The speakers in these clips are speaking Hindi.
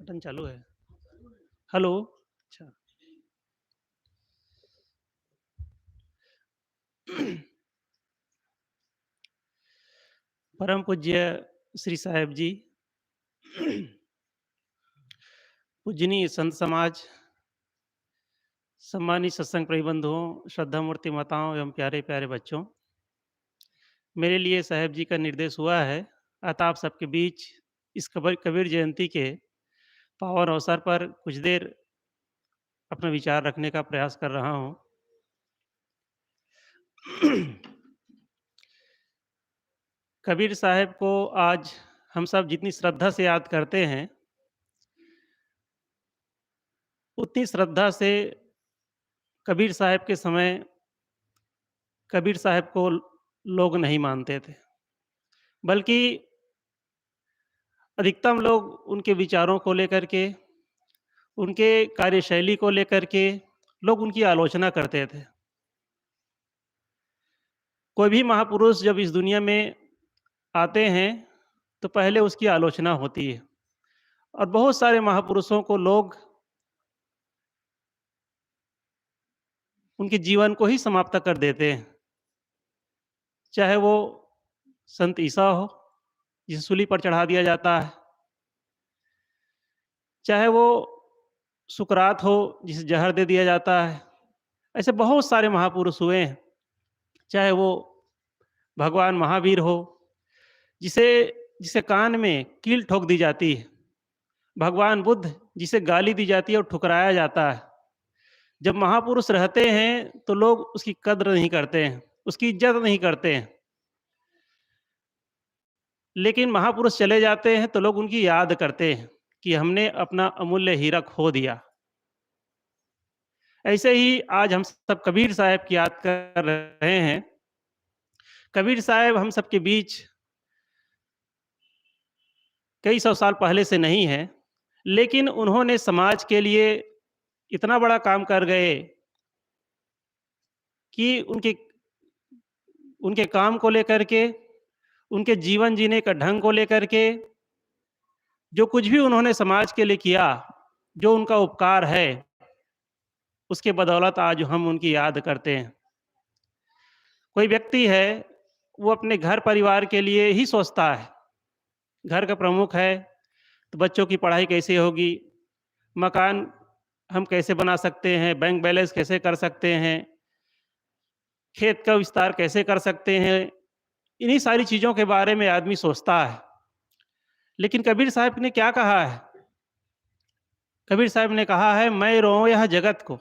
बटन चालू है। हेलो। अच्छा। परम पूज्य श्री साहेब जी, पूजनीय संत समाज, सम्मानित सत्संग प्रबंधुओं, श्रद्धा मूर्ति माताओं एवं प्यारे प्यारे बच्चों, मेरे लिए साहेब जी का निर्देश हुआ है, अतः आप सबके बीच इस कबीर जयंती के पावन अवसर पर कुछ देर अपना विचार रखने का प्रयास कर रहा हूँ। कबीर साहब को आज हम सब जितनी श्रद्धा से याद करते हैं, उतनी श्रद्धा से कबीर साहब के समय कबीर साहब को लोग नहीं मानते थे, बल्कि अधिकतम लोग उनके विचारों को लेकर के, उनके कार्यशैली को लेकर के लोग उनकी आलोचना करते थे। कोई भी महापुरुष जब इस दुनिया में आते हैं, तो पहले उसकी आलोचना होती है और बहुत सारे महापुरुषों को लोग उनके जीवन को ही समाप्त कर देते हैं। चाहे वो संत ईसा हो, जिसे सूली पर चढ़ा दिया जाता है, चाहे वो सुकरात हो, जिसे जहर दे दिया जाता है। ऐसे बहुत सारे महापुरुष हुए हैं। चाहे वो भगवान महावीर हो, जिसे जिसे कान में कील ठोक दी जाती है। भगवान बुद्ध, जिसे गाली दी जाती है और ठुकराया जाता है। जब महापुरुष रहते हैं तो लोग उसकी कद्र नहीं करते हैं, उसकी इज्जत नहीं करते हैं। लेकिन महापुरुष चले जाते हैं तो लोग उनकी याद करते हैं कि हमने अपना अमूल्य हीरा खो दिया। ऐसे ही आज हम सब कबीर साहब की याद कर रहे हैं। कबीर साहब हम सबके बीच कई सौ साल पहले से नहीं है, लेकिन उन्होंने समाज के लिए इतना बड़ा काम कर गए कि उनके उनके काम को लेकर के, उनके जीवन जीने का ढंग को लेकर के, जो कुछ भी उन्होंने समाज के लिए किया, जो उनका उपकार है, उसके बदौलत आज हम उनकी याद करते हैं। कोई व्यक्ति है, वो अपने घर परिवार के लिए ही सोचता है। घर का प्रमुख है, तो बच्चों की पढ़ाई कैसे होगी, मकान हम कैसे बना सकते हैं, बैंक बैलेंस कैसे कर सकते हैं, खेत का विस्तार कैसे कर सकते हैं, इन्हीं सारी चीज़ों के बारे में आदमी सोचता है। लेकिन कबीर साहब ने क्या कहा है? कबीर साहब ने कहा है, मैं रोऊँ यह जगत को,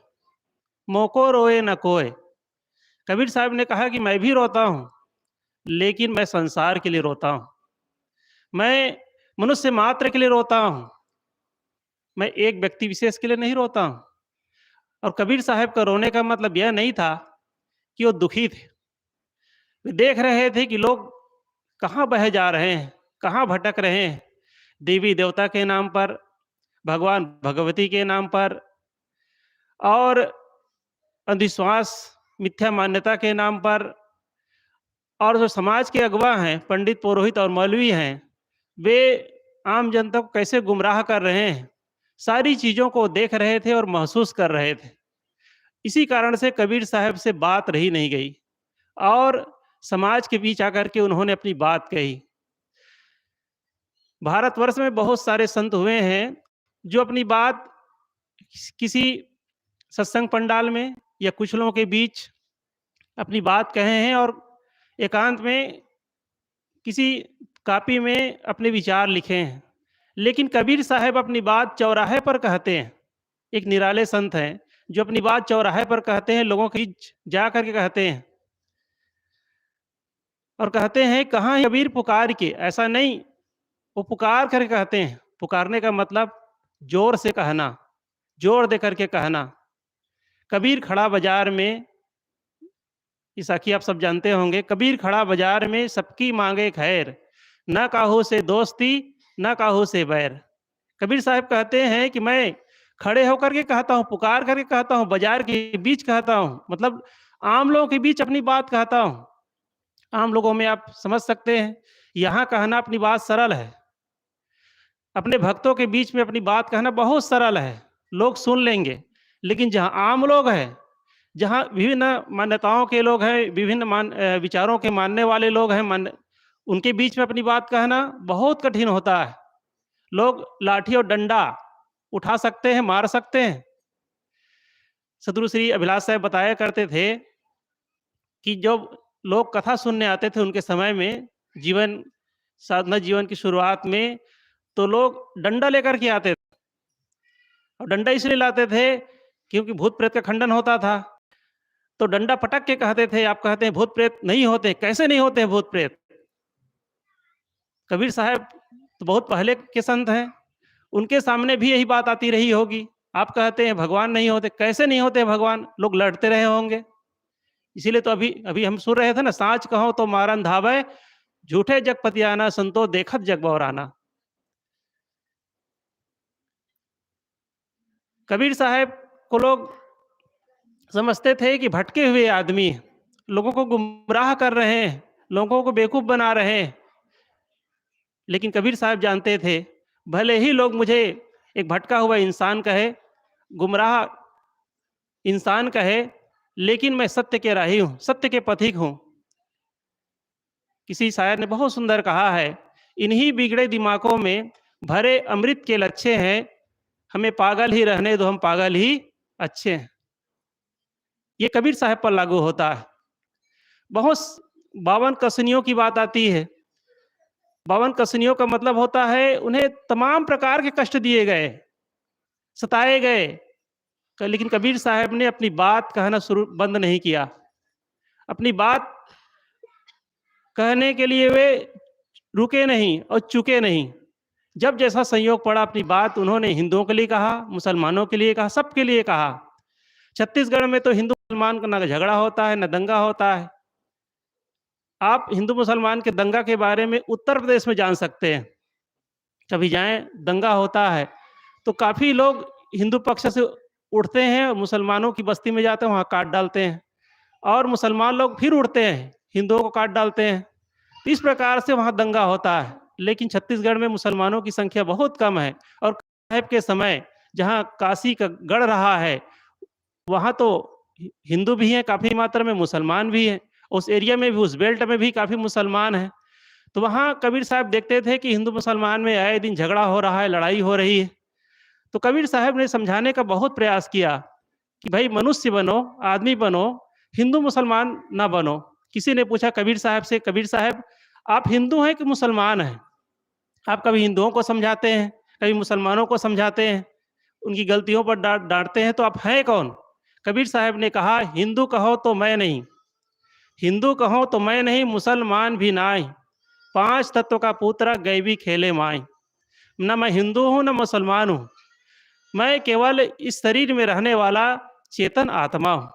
मोको रोए न कोय। कबीर साहब ने कहा कि मैं भी रोता हूँ, लेकिन मैं संसार के लिए रोता हूँ। मैं मनुष्य मात्र के लिए रोता हूँ। मैं एक व्यक्ति विशेष के लिए नहीं रोता हूँ। और कबीर साहब का रोने का मतलब यह नहीं था कि वो दुखी थे। वे देख रहे थे कि लोग कहाँ बहे जा रहे हैं, कहाँ भटक रहे हैं। देवी देवता के नाम पर, भगवान भगवती के नाम पर और अंधविश्वास, मिथ्या मान्यता के नाम पर, और जो समाज के अगुवा हैं, पंडित, पुरोहित और मौलवी हैं, वे आम जनता को कैसे गुमराह कर रहे हैं, सारी चीज़ों को देख रहे थे और महसूस कर रहे थे। इसी कारण से कबीर साहब से बात रही नहीं गई और समाज के बीच आकर के उन्होंने अपनी बात कही। भारतवर्ष में बहुत सारे संत हुए हैं, जो अपनी बात किसी सत्संग पंडाल में या कुछ लोगों के बीच अपनी बात कहे हैं और एकांत में किसी कॉपी में अपने विचार लिखे हैं। लेकिन कबीर साहब अपनी बात चौराहे पर कहते हैं। एक निराले संत हैं, जो अपनी बात चौराहे पर कहते हैं, लोगों के बीच जा करके कहते हैं और कहते हैं, कहाँ है कबीर पुकार के? ऐसा नहीं, वो पुकार करके कहते हैं। पुकारने का मतलब जोर से कहना, जोर दे करके कहना। कबीर खड़ा बाजार में, ये साखी आप सब जानते होंगे, कबीर खड़ा बाजार में सबकी मांगे खैर, न काहू से दोस्ती न काहू से बैर। कबीर साहब कहते हैं कि मैं खड़े होकर के कहता हूँ, पुकार करके कहता हूँ, बाजार के बीच कहता हूँ, मतलब आम लोगों के बीच अपनी बात कहता हूँ। आम लोगों में आप समझ सकते हैं, यहाँ कहना अपनी बात सरल है। अपने भक्तों के बीच में अपनी बात कहना बहुत सरल है, लोग सुन लेंगे। लेकिन जहाँ आम लोग हैं, जहाँ विभिन्न मान्यताओं के लोग हैं, विभिन्न विचारों के मानने वाले लोग हैं, उनके बीच में अपनी बात कहना बहुत कठिन होता है। लोग लाठी और डंडा उठा सकते हैं, मार सकते हैं। सद्गुरु श्री अभिलाष साहब बताया करते थे कि जब लोग कथा सुनने आते थे उनके समय में, जीवन साधना जीवन की शुरुआत में, तो लोग डंडा लेकर के आते थे। और डंडा इसलिए लाते थे क्योंकि भूत प्रेत का खंडन होता था। तो डंडा पटक के कहते थे, आप कहते हैं भूत प्रेत नहीं होते, कैसे नहीं होते हैं भूत प्रेत? कबीर साहब तो बहुत पहले के संत हैं, उनके सामने भी यही बात आती रही होगी। आप कहते हैं भगवान नहीं होते, कैसे नहीं होते भगवान? लोग लड़ते रहे होंगे। इसीलिए तो अभी अभी हम सुन रहे थे ना, साँच कहो तो मारन धावै, झूठे जगपतियाना, संतो देखत जग बौराना। कबीर साहब को लोग समझते थे कि भटके हुए आदमी हैं, लोगों को गुमराह कर रहे हैं, लोगों को बेवकूफ़ बना रहे हैं। लेकिन कबीर साहब जानते थे, भले ही लोग मुझे एक भटका हुआ इंसान कहे, गुमराह इंसान कहे, लेकिन मैं सत्य के राही हूँ, सत्य के पथिक हूँ। किसी शायर ने बहुत सुंदर कहा है, इन्हीं बिगड़े दिमागों में भरे अमृत के लच्छे हैं, हमें पागल ही रहने दो, हम पागल ही अच्छे हैं। ये कबीर साहब पर लागू होता है। बहुत 52 कसनियों की बात आती है। 52 कसनियों का मतलब होता है उन्हें तमाम प्रकार के कष्ट दिए गए, सताए गए। लेकिन कबीर साहब ने अपनी बात कहना बंद नहीं किया। अपनी बात कहने के लिए वे रुके नहीं और चुके नहीं। जब जैसा संयोग पड़ा अपनी बात उन्होंने हिंदुओं के लिए कहा, मुसलमानों के लिए कहा, सबके लिए कहा। छत्तीसगढ़ में तो हिंदू मुसलमान का ना झगड़ा होता है, ना दंगा होता है। आप हिंदू मुसलमान के दंगा के बारे में उत्तर प्रदेश में जान सकते हैं। कभी जाएँ, दंगा होता है, तो काफ़ी लोग हिंदू पक्ष से उठते हैं और मुसलमानों की बस्ती में जाते हैं, वहाँ काट डालते हैं। और मुसलमान लोग फिर उठते हैं, हिंदुओं को काट डालते हैं। इस प्रकार से वहाँ दंगा होता है। लेकिन छत्तीसगढ़ में मुसलमानों की संख्या बहुत कम है। और साहब के समय जहाँ काशी का गढ़ रहा है, वहाँ तो हिंदू भी हैं काफ़ी मात्रा में, मुसलमान भी हैं। उस एरिया में भी, उस बेल्ट में भी काफ़ी मुसलमान हैं। तो वहाँ कबीर साहब देखते थे कि हिंदू मुसलमान में आए दिन झगड़ा हो रहा है, लड़ाई हो रही है। तो कबीर साहब ने समझाने का बहुत प्रयास किया कि भाई मनुष्य बनो, आदमी बनो, हिंदू मुसलमान ना बनो। किसी ने पूछा कबीर साहब से, कबीर साहब आप हिंदू हैं कि मुसलमान हैं? आप कभी हिंदुओं को समझाते हैं, कभी मुसलमानों को समझाते हैं, उनकी गलतियों पर डाँटते हैं, तो आप हैं कौन? कबीर साहब ने कहा, हिंदू कहो तो मैं नहीं, हिंदू कहो तो मैं नहीं, मुसलमान भी नाई। 5 तत्व का पुत्र गैबी खेले माई। न मैं हिंदू हूँ, न मुसलमान हूँ। मैं केवल इस शरीर में रहने वाला चेतन आत्मा हूँ।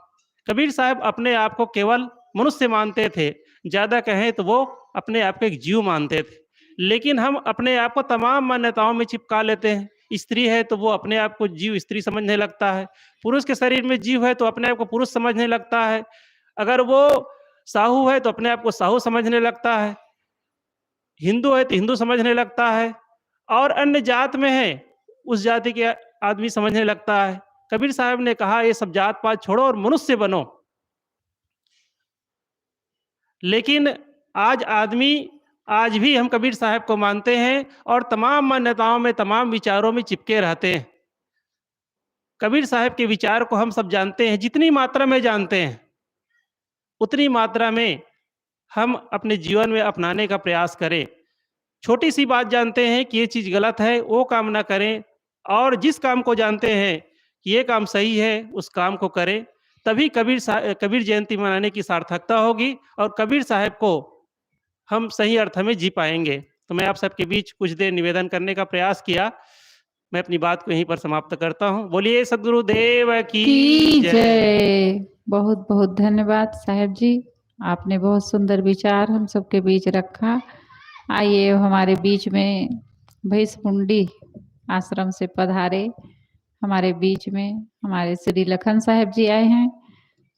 कबीर साहब अपने आप को केवल मनुष्य मानते थे। ज़्यादा कहें तो वो अपने आप को एक जीव मानते थे। लेकिन हम अपने आप को तमाम मान्यताओं में चिपका लेते हैं। स्त्री है तो वो अपने आप को जीव स्त्री समझने लगता है। पुरुष के शरीर में जीव है तो अपने आप को पुरुष समझने लगता है। अगर वो साहू है तो अपने आप को साहू समझने लगता है। हिंदू है तो हिंदू समझने लगता है। और अन्य जात में है, उस जाति के आदमी समझने लगता है। कबीर साहब ने कहा ये सब जात पात छोड़ो और मनुष्य बनो। लेकिन आज भी हम कबीर साहब को मानते हैं और तमाम मान्यताओं में, तमाम विचारों में चिपके रहते हैं। कबीर साहब के विचार को हम सब जानते हैं, जितनी मात्रा में जानते हैं, उतनी मात्रा में हम अपने जीवन में अपनाने का प्रयास करें। छोटी-सी बात जानते हैं कि ये चीज़ गलत है, वो काम ना करें, और जिस काम को जानते हैं कि ये काम सही है, उस काम को करें। तभी कबीर जयंती मनाने की सार्थकता होगी और कबीर साहब को हम सही अर्थ में जी पाएँगे। तो मैं आप सबके बीच कुछ देर निवेदन करने का प्रयास किया। मैं अपनी बात को यहीं पर समाप्त करता हूँ। बोलिए सद्गुरु देव की जय। बहुत-बहुत धन्यवाद साहब जी। आपने बहुत सुंदर विचार हम सबके बीच रखा। आइए हमारे बीच में भैंसमुंडी आश्रम से पधारे हमारे बीच में हमारे श्री लखन साहब जी आए हैं।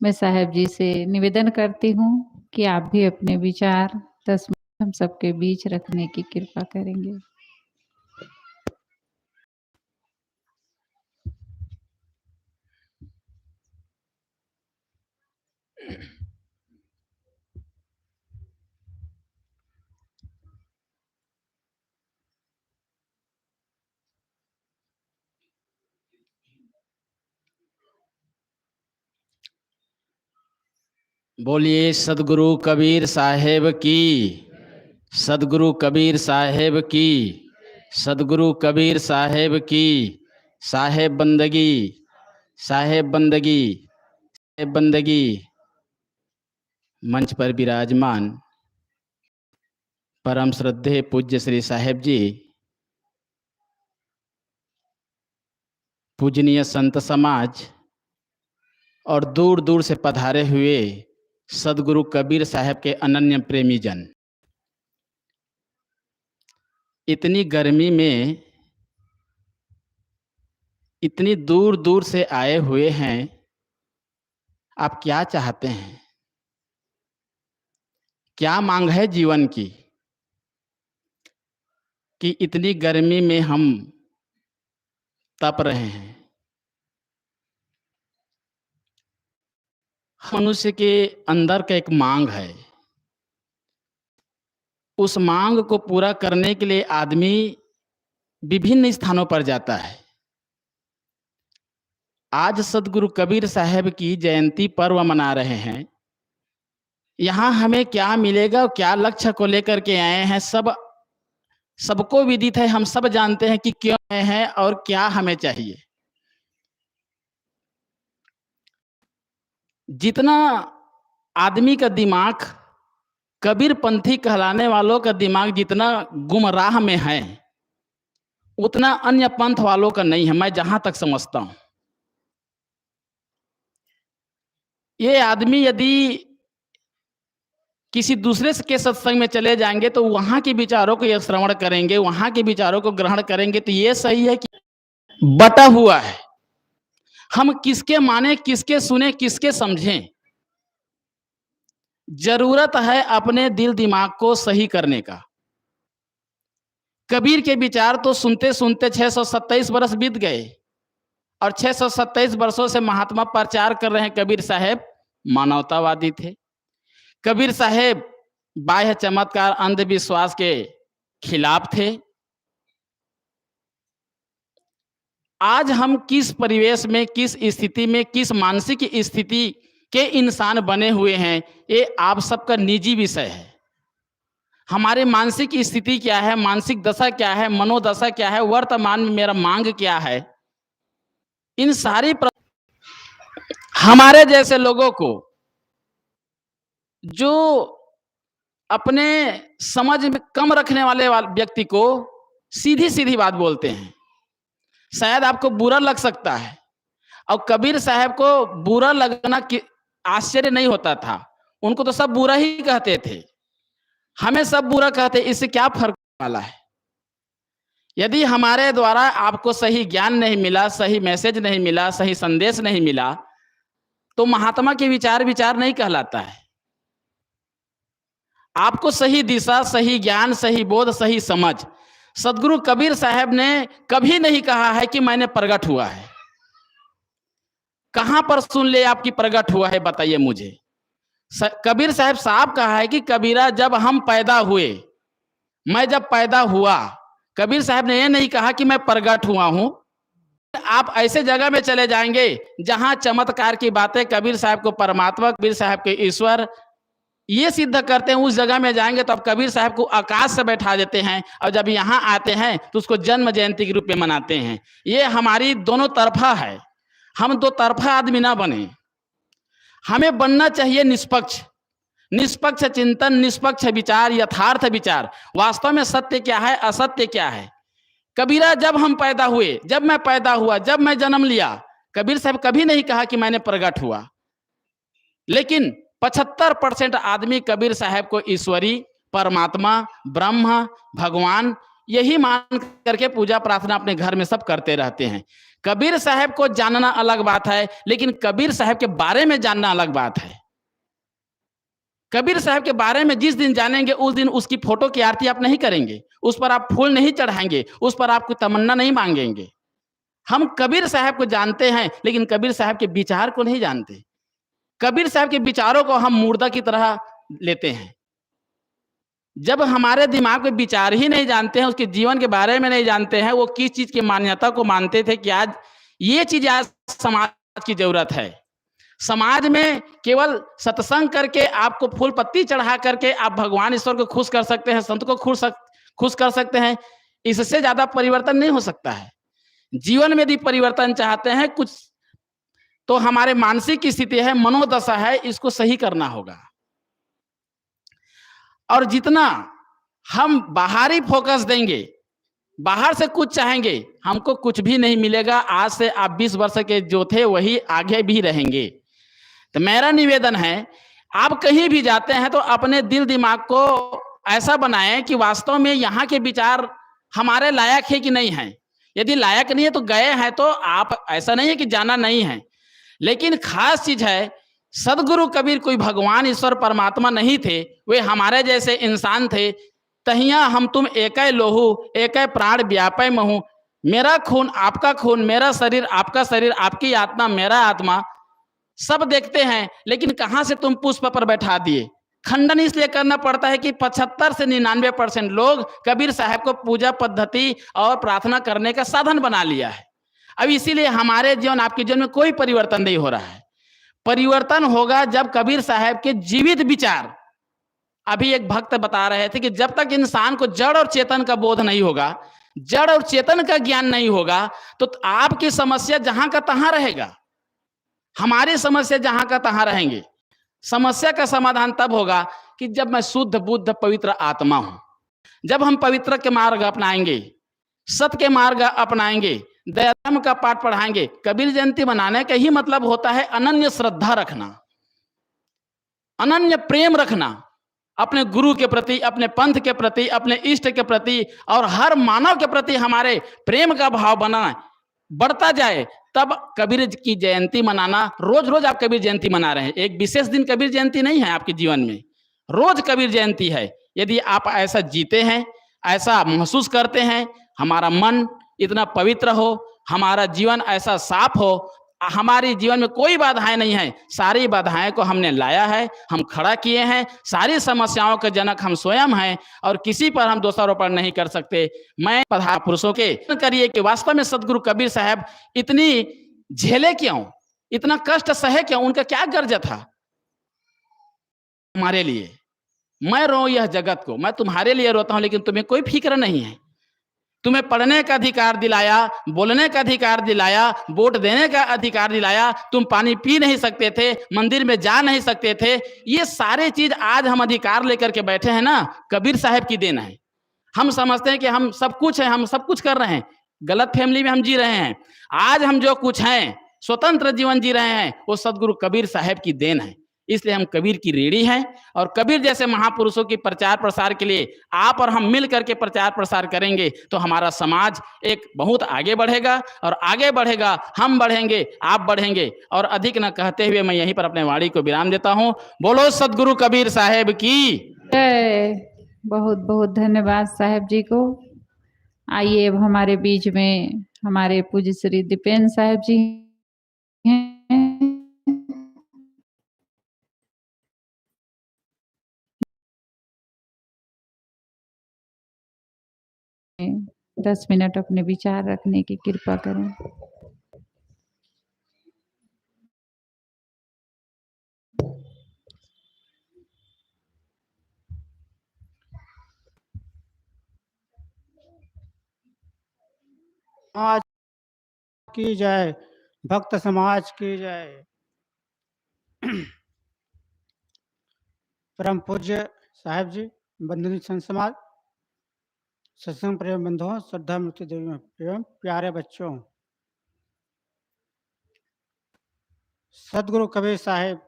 मैं साहब जी से निवेदन करती हूँ कि आप भी अपने विचार 10 मिनट हम सबके बीच रखने की कृपा करेंगे। बोलिए सदगुरु कबीर साहेब की, सदगुरु कबीर साहेब की, सदगुरु कबीर साहेब की। साहेब बंदगी, साहेब बंदगी, साहेब बंदगी। मंच पर विराजमान परम श्रद्धेय पूज्य श्री साहेब जी, पूजनीय संत समाज और दूर दूर से पधारे हुए सदगुरु कबीर साहब के अनन्य प्रेमी जन, इतनी गर्मी में इतनी दूर दूर से आए हुए हैं, आप क्या चाहते हैं? क्या मांग है जीवन की कि इतनी गर्मी में हम तप रहे हैं? मनुष्य के अंदर का एक मांग है, उस मांग को पूरा करने के लिए आदमी विभिन्न स्थानों पर जाता है। आज सदगुरु कबीर साहब की जयंती पर्व मना रहे हैं। यहाँ हमें क्या मिलेगा, क्या लक्ष्य को लेकर के आए हैं, सबको विदित है। हम सब जानते हैं कि क्यों आए हैं और क्या हमें चाहिए। जितना आदमी का दिमाग, कबीरपंथी कहलाने वालों का दिमाग जितना गुमराह में है, उतना अन्य पंथ वालों का नहीं है, मैं जहां तक समझता हूं। ये आदमी यदि किसी दूसरे के सत्संग में चले जाएंगे तो वहां के विचारों को श्रवण करेंगे, वहां के विचारों को ग्रहण करेंगे, तो ये सही है कि बटा हुआ है। हम किसके माने, किसके सुने, किसके समझें? जरूरत है अपने दिल दिमाग को सही करने का। कबीर के विचार तो सुनते सुनते 627 वर्ष बीत गए और 627 वर्षों से महात्मा प्रचार कर रहे हैं। कबीर साहब मानवतावादी थे। कबीर साहब बाह्य चमत्कार, अंधविश्वास के खिलाफ थे। आज हम किस परिवेश में, किस स्थिति में, किस मानसिक स्थिति के इंसान बने हुए हैं, ये आप सबका निजी विषय है। हमारे मानसिक स्थिति क्या है, मानसिक दशा क्या है, मनोदशा क्या है, वर्तमान में मेरा मांग क्या है, इन सारी हमारे जैसे लोगों को, जो अपने समझ में कम रखने वाले व्यक्ति को सीधी सीधी बात बोलते हैं। शायद आपको बुरा लग सकता है, और कबीर साहब को बुरा लगना आश्चर्य नहीं होता था। उनको तो सब बुरा ही कहते थे। हमें सब बुरा कहते, इससे क्या फर्क वाला है? यदि हमारे द्वारा आपको सही ज्ञान नहीं मिला, सही मैसेज नहीं मिला, सही संदेश नहीं मिला, तो महात्मा के विचार विचार नहीं कहलाता है। आपको सही दिशा, सही ज्ञान, सही बोध, सही समझ सदगुरु कबीर साहब ने कभी नहीं कहा है कि मैंने प्रकट हुआ है। कहां पर सुन ले आपकी प्रकट हुआ है, बताइए मुझे। कबीर साहब साहब कहा है कि कबीरा जब हम पैदा हुए, मैं जब पैदा हुआ, कबीर साहब ने यह नहीं कहा कि मैं प्रकट हुआ हूं। आप ऐसे जगह में चले जाएंगे जहां चमत्कार की बातें, कबीर साहब को परमात्मा, कबीर साहब के ईश्वर ये सिद्ध करते हैं, उस जगह में जाएंगे तो आप कबीर साहब को आकाश से बैठा देते हैं, और जब यहाँ आते हैं तो उसको जन्म जयंती के रूप में मनाते हैं। ये हमारी दोनों तरफा है। हम दो तरफा आदमी ना बने। हमें बनना चाहिए निष्पक्ष, निष्पक्ष चिंतन, निष्पक्ष विचार, यथार्थ विचार। वास्तव में सत्य क्या है, असत्य क्या है। कबीरा जब हम पैदा हुए, जब मैं पैदा हुआ, जब मैं जन्म लिया, कबीर साहब कभी नहीं कहा कि मैंने प्रकट हुआ। लेकिन 75% आदमी कबीर साहब को ईश्वरी, परमात्मा, ब्रह्म, भगवान यही मान करके पूजा प्रार्थना अपने घर में सब करते रहते हैं। कबीर साहब को जानना अलग बात है, लेकिन कबीर साहब के बारे में जानना अलग बात है। कबीर साहब के बारे में जिस दिन जानेंगे, उस दिन उसकी फोटो की आरती आप नहीं करेंगे, उस पर आप फूल नहीं चढ़ाएंगे, उस पर आपको तमन्ना नहीं मांगेंगे। हम कबीर साहब को जानते हैं, लेकिन कबीर साहब के विचार को नहीं जानते। कबीर साहब के विचारों को हम मुर्दा की तरह लेते हैं। जब हमारे दिमाग में विचार ही नहीं जानते हैं, उसके जीवन के बारे में नहीं जानते हैं, वो किस चीज की मान्यता को मानते थे कि आज ये चीज आज समाज की जरूरत है, समाज में केवल सत्संग करके, आपको फूल पत्ती चढ़ा करके आप भगवान ईश्वर को खुश कर सकते हैं, संत को खुश कर सकते हैं। इससे ज्यादा परिवर्तन नहीं हो सकता है। जीवन में यदि परिवर्तन चाहते हैं कुछ, तो हमारे मानसिक स्थिति है, मनोदशा है, इसको सही करना होगा। और जितना हम बाहरी फोकस देंगे, बाहर से कुछ चाहेंगे, हमको कुछ भी नहीं मिलेगा। आज से आप 20 वर्ष के जो थे वही आगे भी रहेंगे। तो मेरा निवेदन है, आप कहीं भी जाते हैं तो अपने दिल दिमाग को ऐसा बनाएं कि वास्तव में यहाँ के विचार हमारे लायक है कि नहीं है। यदि लायक नहीं है तो गए हैं तो आप, ऐसा नहीं है कि जाना नहीं है। लेकिन खास चीज है, सदगुरु कबीर कोई भगवान ईश्वर परमात्मा नहीं थे, वे हमारे जैसे इंसान थे। तहिया हम तुम एकै लोहू, एकै प्राण व्यापै महू, मेरा खून आपका खून, मेरा शरीर आपका शरीर, आपकी आत्मा मेरा आत्मा, सब देखते हैं। लेकिन कहां से तुम पुष्प पर बैठा दिए। खंडन इसलिए करना पड़ता है कि 75 से 99% लोग कबीर साहब को पूजा पद्धति और प्रार्थना करने का साधन बना लिया है। अब इसीलिए हमारे जीवन, आपके जीवन में कोई परिवर्तन नहीं हो रहा है। परिवर्तन होगा जब कबीर साहब के जीवित विचार, अभी एक भक्त बता रहे थे कि जब तक इंसान को जड़ और चेतन का बोध नहीं होगा, जड़ और चेतन का ज्ञान नहीं होगा, तो आपकी समस्या जहां का तहां रहेगा, हमारी समस्या जहां का तहां रहेंगे। समस्या का समाधान तब होगा कि जब मैं शुद्ध बुद्ध पवित्र आत्मा हूं, जब हम पवित्र के मार्ग अपनाएंगे, सत्य के मार्ग अपनाएंगे, दया धर्म का पाठ पढ़ाएंगे। कबीर जयंती मनाने का ही मतलब होता है अनन्य श्रद्धा रखना, अनन्य प्रेम रखना अपने गुरु के प्रति, अपने पंथ के प्रति, अपने इष्ट के प्रति और हर मानव के प्रति हमारे प्रेम का भाव बना बढ़ता जाए। तब कबीर की जयंती मनाना, रोज रोज आप कबीर जयंती मना रहे हैं, एक विशेष दिन कबीर जयंती नहीं है आपके जीवन में, रोज कबीर जयंती है। यदि आप ऐसा जीते हैं, ऐसा महसूस करते हैं, हमारा मन इतना पवित्र हो, हमारा जीवन ऐसा साफ हो, हमारे जीवन में कोई बाधाएं नहीं है, सारी बाधाएं को हमने लाया है, हम खड़ा किए हैं। सारी समस्याओं के जनक हम स्वयं हैं और किसी पर हम दोषारोपण नहीं कर सकते। मैं पधा पुरुषों के करिए कि वास्तव में सदगुरु कबीर साहब इतनी झेले क्यों, इतना कष्ट सहे क्यों, उनका क्या गर्ज था हमारे लिए। मैं रो यह जगत को, मैं तुम्हारे लिए रोता हूं, लेकिन तुम्हें कोई फिक्र नहीं है। तुम्हें पढ़ने का अधिकार दिलाया, बोलने का अधिकार दिलाया, वोट देने का अधिकार दिलाया, तुम पानी पी नहीं सकते थे, मंदिर में जा नहीं सकते थे। ये सारे चीज आज हम अधिकार लेकर के बैठे हैं ना, कबीर साहब की देन है। हम समझते हैं कि हम सब कुछ हैं, हम सब कुछ कर रहे हैं, गलत फैमिली में हम जी रहे हैं। आज हम जो कुछ हैं, स्वतंत्र जीवन जी रहे हैं, वो सदगुरु कबीर साहब की देन है। इसलिए हम कबीर की रेड़ी हैं और कबीर जैसे महापुरुषों की प्रचार प्रसार के लिए आप और हम मिल करके प्रचार प्रसार करेंगे तो हमारा समाज एक बहुत आगे बढ़ेगा और आगे बढ़ेगा, हम बढ़ेंगे, आप बढ़ेंगे। और अधिक न कहते हुए मैं यहीं पर अपने वाणी को विराम देता हूं। बोलो सदगुरु कबीर साहब की जय। बहुत बहुत धन्यवाद साहब जी को। आइए अब हमारे बीच में हमारे पूज्य श्री दीपेन साहब जी हैं। 10 मिनट अपने विचार रखने की कृपा करें। समाज की जय, भक्त समाज की जय। परम पूज्य साहब जी, बंधुनी संत समाज, सत्संग प्रेम बंधुओं, श्रद्धा मृत्यु देवी एवं प्यारे बच्चों, सदगुरु कबीर साहब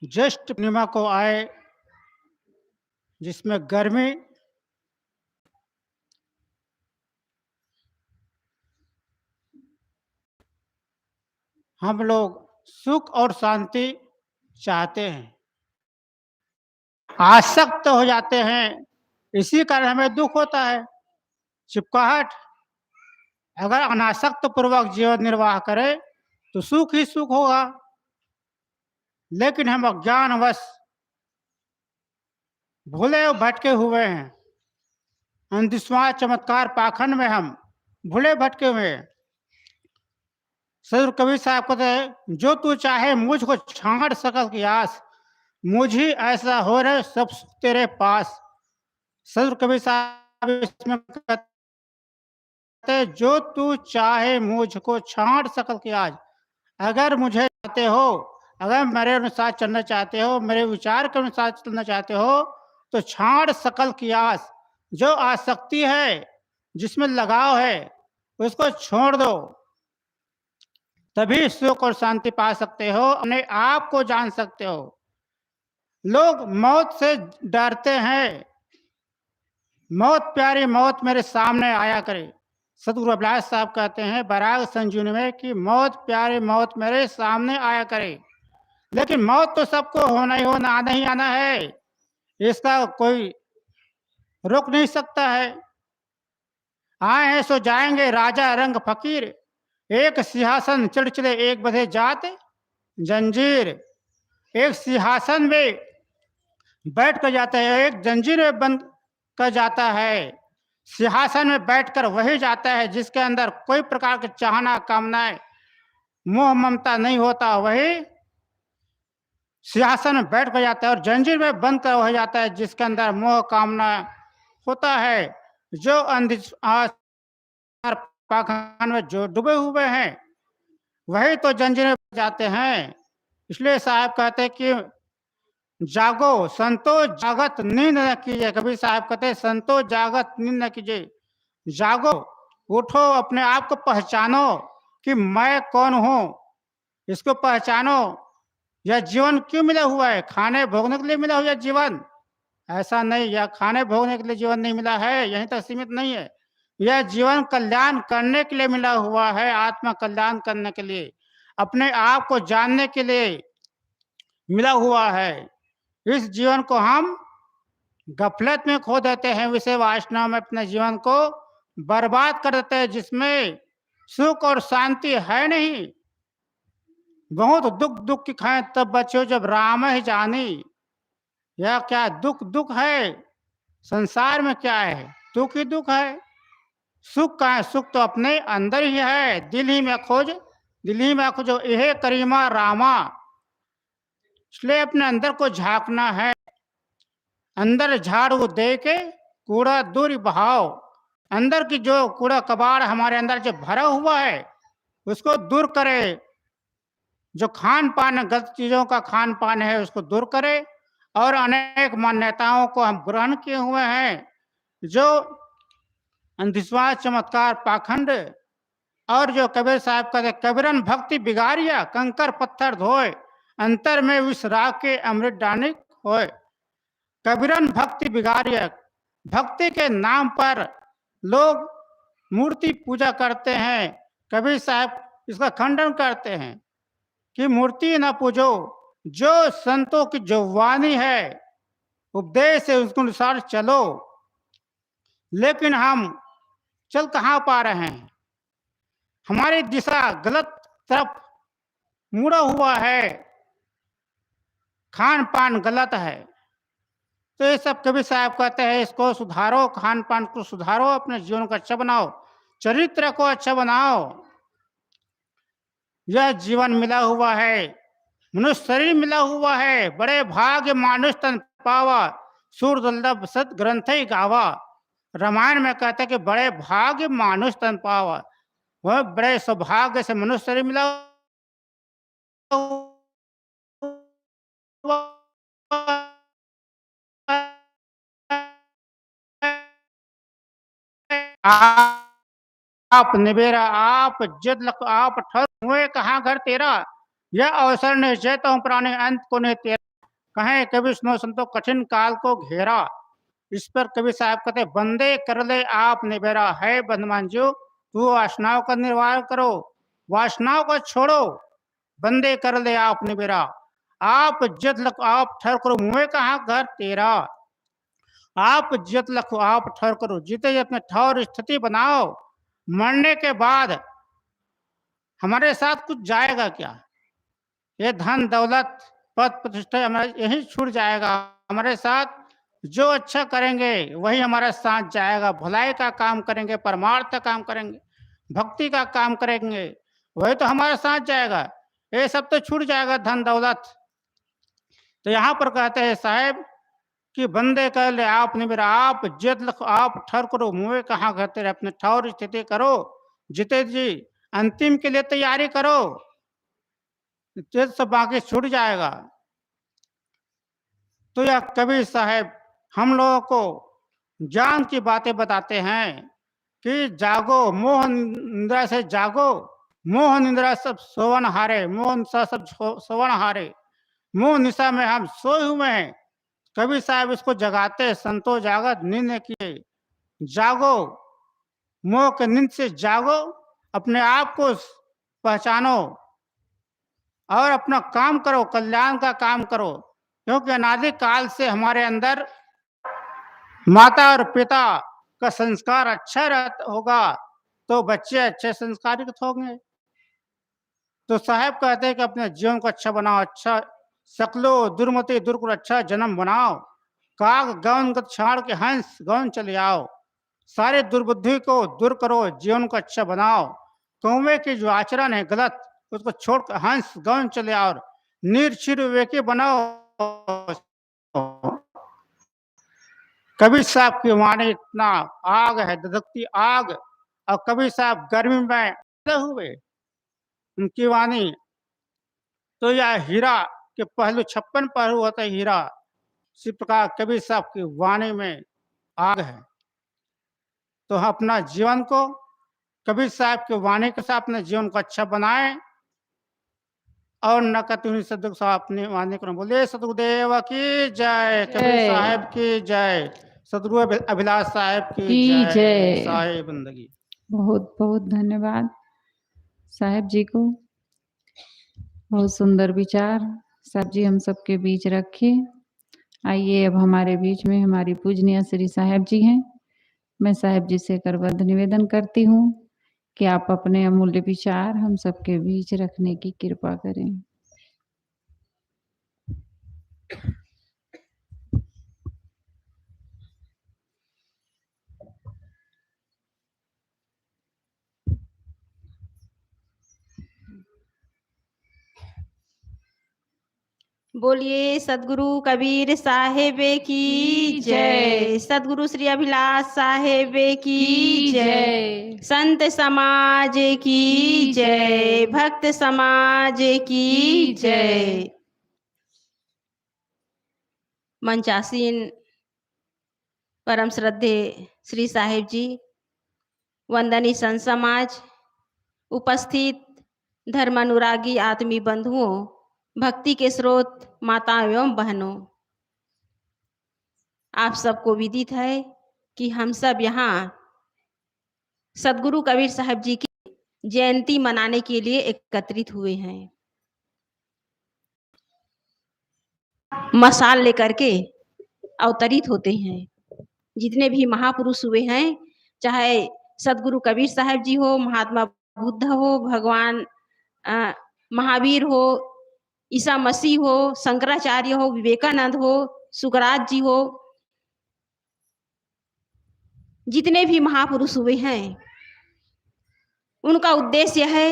ज्येष्ठ पूर्णिमा को आए, जिसमें गर्मी हम लोग सुख और शांति चाहते हैं, आसक्त हो जाते हैं, इसी कारण हमें दुख होता है, चिपकाहट। अगर अनासक्त पूर्वक जीवन निर्वाह करें तो सुख ही सुख होगा, लेकिन हम अज्ञानवश भूले और भटके हुए हैं, अंधविश्वास चमत्कार पाखंड में हम भूले भटके हुए हैं। सदगुरु कबीर साहब कहते हैं, जो तू चाहे मुझको छांट सकल की आस, मुझी ऐसा हो रहे सब सुख तेरे पास। सदगुरु कबीर साहब इसमें कहते हैं, जो तू चाहे मुझको छांट सकल की आज। अगर मुझे चाहते हो, अगर मेरे अनुसार चलना चाहते हो, मेरे विचार के अनुसार चलना चाहते हो, तो छांट सकल की आस। जो आसक्ति है, जिसमें लगाव है, उसको छोड़ दो, तभी सुख और शांति पा सकते हो, अपने आप को जान सकते हो। लोग मौत से डरते हैं, मौत प्यारी मौत मेरे सामने आया करे। सदगुरु अभिलाष साहब कहते हैं बैराग संजीवनी में कि मौत प्यारी मौत मेरे सामने आया करे। लेकिन मौत तो सबको होना ही होना, आना ही आना है, इसका कोई रोक नहीं सकता है। आए हैं सो जाएंगे राजा रंग फकीर, एक सिंहासन चढ़ चले एक बधे जात जंजीर। एक सिंहासन में बैठ कर जाता है, एक जंजीर में बंद कर जाता है। सिंहासन में बैठकर वही जाता है जिसके अंदर कोई प्रकार की चाहना कामनाएं मोह ममता नहीं होता, वही सिंहासन में बैठ कर जाता है। और जंजीर में बंद कर वही जाता है जिसके अंदर मोह कामना होता है। जो अंधविश्वास पाखंड में जो डूबे हुए हैं, वही तो जंजीर में जाते हैं। इसलिए साहब कहते हैं कि जागो संतो जागत नींद न कीजिए। कबीर साहब कहते हैं संतो जागत नींद न कीजिए। जागो, उठो, अपने आप को पहचानो कि मैं कौन हूँ, इसको पहचानो। यह जीवन क्यों मिला हुआ है? खाने भोगने के लिए मिला हुआ जीवन? ऐसा नहीं, यह खाने भोगने के लिए जीवन नहीं मिला है, यहीं तक सीमित नहीं है। यह जीवन कल्याण करने के लिए मिला हुआ है, आत्मा कल्याण करने के लिए, अपने आप को जानने के लिए मिला हुआ है। इस जीवन को हम गफलत में खो देते हैं, विषय वासना में अपने जीवन को बर्बाद कर देते हैं, जिसमें सुख और शांति है नहीं। बहुत दुख दुख की खाएं तब बच्चों जब राम ही जानी। यह क्या दुख दुख है? संसार में क्या है? दुख ही दुख है। सुख का है? सुख तो अपने अंदर ही है, दिल ही में खोज, दिल ही में खोजो यह करीमा रामा। इसलिए अपने अंदर को झांकना है, अंदर झाड़ू दे के कूड़ा दूर बहाओ। अंदर की जो कूड़ा कबाड़ हमारे अंदर जो भरा हुआ है, उसको दूर करे। जो खान पान गलत चीजों का खान पान है, उसको दूर करे। और अनेक मान्यताओं को हम ग्रहण किए हुए हैं, जो अंधविश्वास चमत्कार पाखंड, और जो कबीर साहब कहते कबीरन भक्ति बिगाड़िया कंकर पत्थर धोए, अंतर में विष राग के अमृत डानी होए। कबीरन भक्ति बिगाड़िया, भक्ति के नाम पर लोग मूर्ति पूजा करते हैं। कबीर साहब इसका खंडन करते हैं कि मूर्ति न पूजो, जो संतों की जो वाणी है, उपदेश है, उसके अनुसार चलो। लेकिन हम चल कहाँ पा रहे हैं? हमारी दिशा गलत तरफ मुड़ा हुआ है, खान पान गलत है। तो ये सब कबीर साहब कहते हैं इसको सुधारो, खान पान को सुधारो, अपने जीवन को अच्छा बनाओ, चरित्र को अच्छा बनाओ। यह जीवन मिला हुआ है, मनुष्य शरीर मिला हुआ है, बड़े भाग्य मानुष तन पावा, सूर दुर्लभ सत ग्रंथ ही गावा। रामायण में कहते हैं कि बड़े भाग्य मानुष तन पावा, वह बड़े सौभाग्य से मनुष्य शरीर मिला आप निबेरा, आप जिद लख, आप ठर हुए कहाँ घर तेरा, यह अवसर निश्चय तो प्राणी अंत को नहीं तेरा। कहें कभी सुनो संतो कठिन काल को घेरा। इस पर कवि साहब कहते बंदे कर ले आप निबेरा, है बंदमान जो तू वासनाओं का निर्वाह करो, वासनाओं को छोड़ो, बंदे कर ले आप निबेरा। आप जिद लख, आप ठहर करो, मुँह कहाँ घर तेरा। आप जित लखो, आप ठहर करो, जीते अपने ठहर स्थिति बनाओ। मरने के बाद हमारे साथ कुछ जाएगा क्या? ये धन दौलत पद प्रतिष्ठा हमारे यही छूट जाएगा। हमारे साथ जो अच्छा करेंगे वही हमारे साथ जाएगा। भलाई का काम करेंगे, परमार्थ का काम करेंगे, भक्ति का काम करेंगे, वही तो हमारे साथ जाएगा, ये सब तो छूट जाएगा धन दौलत। तो यहाँ पर कहते हैं साहेब कि बंदे कह ले आप निबिर आप जेत लख आप ठर करो मुँह कहाँ कहते रहे अपने ठौर स्थिति करो जीते जी अंतिम के लिए तैयारी करो, तो सब बाकी छूट जाएगा। तो यह कबीर साहब हम लोगों को ज्ञान की बातें बताते हैं कि जागो मोह निद्रा से जागो, मोह निद्रा सब सोवन हारे, मोह निशा सब सोवन हारे, मोह निशा में हम सोए हुए हैं। कबीर साहब इसको जगाते, संतो जागत नींद किए, जागो मोह के नींद से जागो, अपने आप को पहचानो और अपना काम करो, कल्याण का काम करो, क्योंकि अनादि काल से हमारे अंदर माता और पिता का संस्कार अच्छा होगा तो बच्चे अच्छे संस्कारित होंगे। तो साहब कहते हैं कि अपने जीवन को अच्छा बनाओ, अच्छा सकलो दुर्मति दुर्गुण अच्छा जन्म बनाओ, काग गौन गत छाड़ के हंस गौन चले आओ, सारे दुर्बुद्धि को दूर करो, जीवन को अच्छा बनाओ, कौवे की जो आचरण है गलत उसको छोड़ कर हंस गौन चले आओ, निर्चिर विवेकी बनाओ। कबीर साहब की वाणी इतना आग है, धधकती आग, और कबीर साहब गर्मी में हुए उनकी वाणी तो यह हीरा के पहलू 56 पहलू होते हैं हीरा, इसी प्रकार कबीर साहब की वाणी में आग है। तो हम अपना जीवन को कबीर साहब की वाणी के साथ अपने जीवन को अच्छा बनाएं और न कतुनि सदगुरु साहब अपनी वाणी को बोले सदगुरुदेव की जय, कबीर साहब की जय, सदगुरु अभिलाष साहब की जय, साहिब बंदगी। बहुत बहुत धन्यवाद साहब जी को, बहुत सुंदर विचार साहब जी हम सबके बीच रखे। आइए अब हमारे बीच में हमारी पूजनीय श्री साहब जी हैं। मैं साहब जी से करबद्ध निवेदन करती हूँ कि आप अपने अमूल्य विचार हम सबके बीच रखने की कृपा करें। बोलिए सदगुरु कबीर साहेब की जय, सदगुरु श्री अभिलाष साहेब की जय, संत समाज की जय, भक्त समाज की जय। मंचासीन परम श्रद्धे श्री साहेब जी, वंदनीय संत समाज, उपस्थित धर्मानुरागी आत्मी बंधुओं, भक्ति के स्रोत माताओं एवं बहनों, आप सबको विदित है कि हम सब यहाँ सदगुरु कबीर साहब जी की जयंती मनाने के लिए एकत्रित हुए हैं। मशाल लेकर के अवतरित होते हैं। जितने भी महापुरुष हुए हैं, चाहे सदगुरु कबीर साहब जी हो, महात्मा बुद्ध हो, भगवान महावीर हो, ईसा मसीह हो, शंकराचार्य हो, विवेकानंद हो, सुकरात जी हो, जितने भी महापुरुष हुए हैं, उनका उद्देश्य है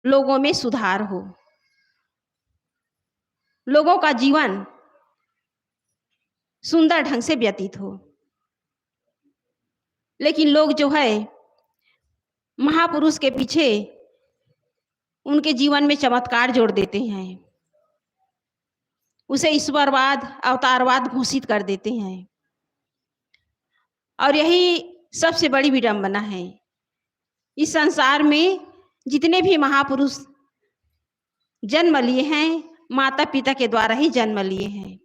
लोगों में सुधार हो, लोगों का जीवन सुंदर ढंग से व्यतीत हो। लेकिन लोग जो है महापुरुष के पीछे उनके जीवन में चमत्कार जोड़ देते हैं, उसे ईश्वरवाद अवतारवाद घोषित कर देते हैं, और यही सबसे बड़ी विडंबना है। इस संसार में जितने भी महापुरुष जन्म लिए हैं, माता पिता के द्वारा ही जन्म लिए हैं।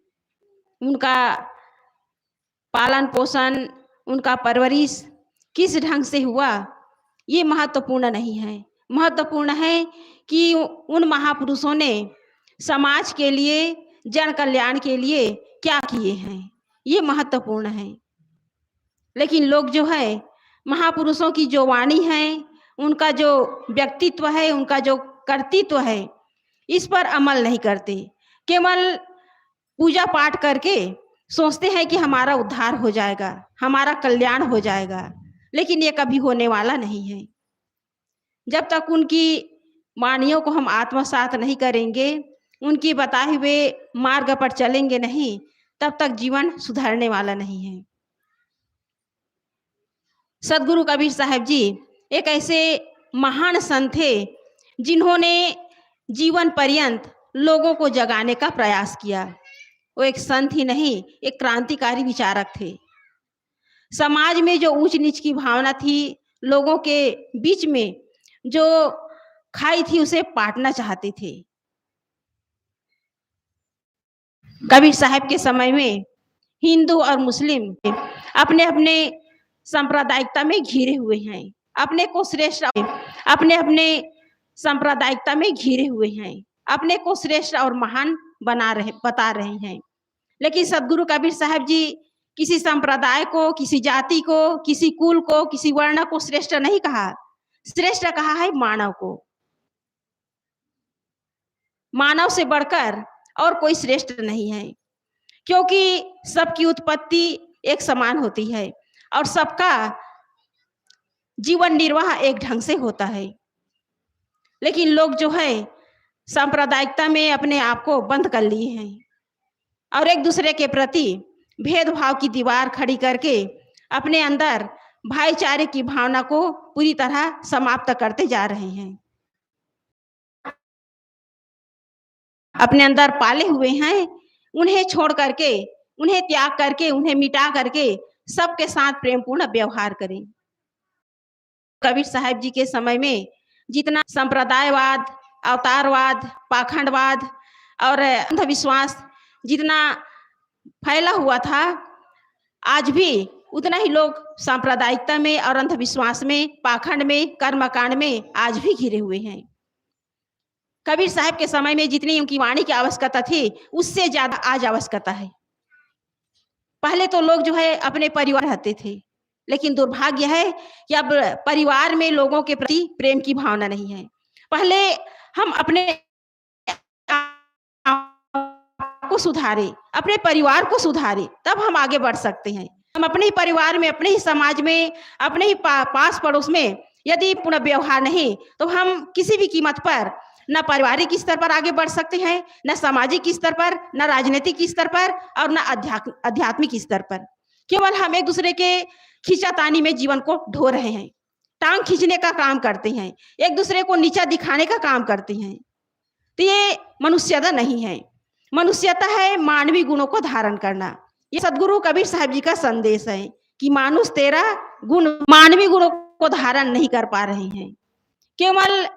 उनका पालन पोषण, उनका परवरिश किस ढंग से हुआ, ये महत्वपूर्ण नहीं है। महत्वपूर्ण है कि उन महापुरुषों ने समाज के लिए, जन कल्याण के लिए क्या किए हैं, ये महत्वपूर्ण है। लेकिन लोग जो है महापुरुषों की जो वाणी है, उनका जो व्यक्तित्व है, उनका जो कर्तृत्व है, इस पर अमल नहीं करते। केवल पूजा पाठ करके सोचते हैं कि हमारा उद्धार हो जाएगा, हमारा कल्याण हो जाएगा, लेकिन ये कभी होने वाला नहीं है। जब तक उनकी वाणियों को हम आत्मसात नहीं करेंगे, उनकी बताए हुए मार्ग पर चलेंगे नहीं, तब तक जीवन सुधरने वाला नहीं है। सदगुरु कबीर साहब जी एक ऐसे महान संत थे जिन्होंने जीवन पर्यंत लोगों को जगाने का प्रयास किया। वो एक संत ही नहीं, एक क्रांतिकारी विचारक थे। समाज में जो ऊंच नीच की भावना थी, लोगों के बीच में जो खाई थी, उसे पाटना चाहते थे। कबीर साहब के समय में हिंदू और मुस्लिम अपने अपने सांप्रदायिकता में घिरे हुए हैं, अपने को श्रेष्ठ अपने सांप्रदायिकता में घिरे हुए हैं, अपने को श्रेष्ठ और महान बता रहे हैं। लेकिन सदगुरु कबीर साहब जी किसी संप्रदाय को, किसी जाति को, किसी कुल को, किसी वर्ण को श्रेष्ठ नहीं कहा, श्रेष्ठ कहा है मानव को। मानव से बढ़कर और कोई श्रेष्ठ नहीं है, क्योंकि सबकी उत्पत्ति एक समान होती है और सबका जीवन निर्वाह एक ढंग से होता है। लेकिन लोग जो है सांप्रदायिकता में अपने आप को बंद कर लिए हैं और एक दूसरे के प्रति भेदभाव की दीवार खड़ी करके अपने अंदर भाईचारे की भावना को पूरी तरह समाप्त करते जा रहे हैं। अपने अंदर पाले हुए हैं, उन्हें छोड़ करके, उन्हें त्याग करके, उन्हें मिटा करके सबके साथ प्रेमपूर्ण व्यवहार करें। कबीर साहब जी के समय में जितना संप्रदायवाद, अवतारवाद, पाखंडवाद और अंधविश्वास जितना फैला हुआ था, आज भी उतना ही लोग सांप्रदायिकता में और अंधविश्वास में, पाखंड में, कर्मकांड में आज भी घिरे हुए हैं। कबीर साहब के समय में जितनी उनकी वाणी की आवश्यकता थी, उससे ज्यादा आज आवश्यकता है। पहले तो लोग जो है अपने परिवार रहते थे, लेकिन दुर्भाग्य है कि अब परिवार में लोगों के प्रति प्रेम की भावना नहीं है। पहले हम अपने को सुधारे, अपने परिवार को सुधारे, तब हम आगे बढ़ सकते हैं। हम अपने ही परिवार में, अपने ही समाज में, अपने ही पास पड़ोस में यदि पुनः व्यवहार नहीं, तो हम किसी भी कीमत पर न पारिवारिक स्तर पर आगे बढ़ सकते हैं, न सामाजिक स्तर पर, न राजनीतिक स्तर पर और न आध्यात्मिक स्तर पर। केवल हम एक दूसरे के खींचातानी में जीवन को ढो रहे हैं, टांग खींचने का काम करते हैं, एक दूसरे को नीचा दिखाने का काम करते हैं। तो ये मनुष्यता नहीं है। मनुष्यता है मानवीय गुणों को धारण करना। ये सदगुरु कबीर साहब जी का संदेश है कि मानुष तेरा गुण, मानवीय गुणों को धारण नहीं कर पा रहे हैं, केवल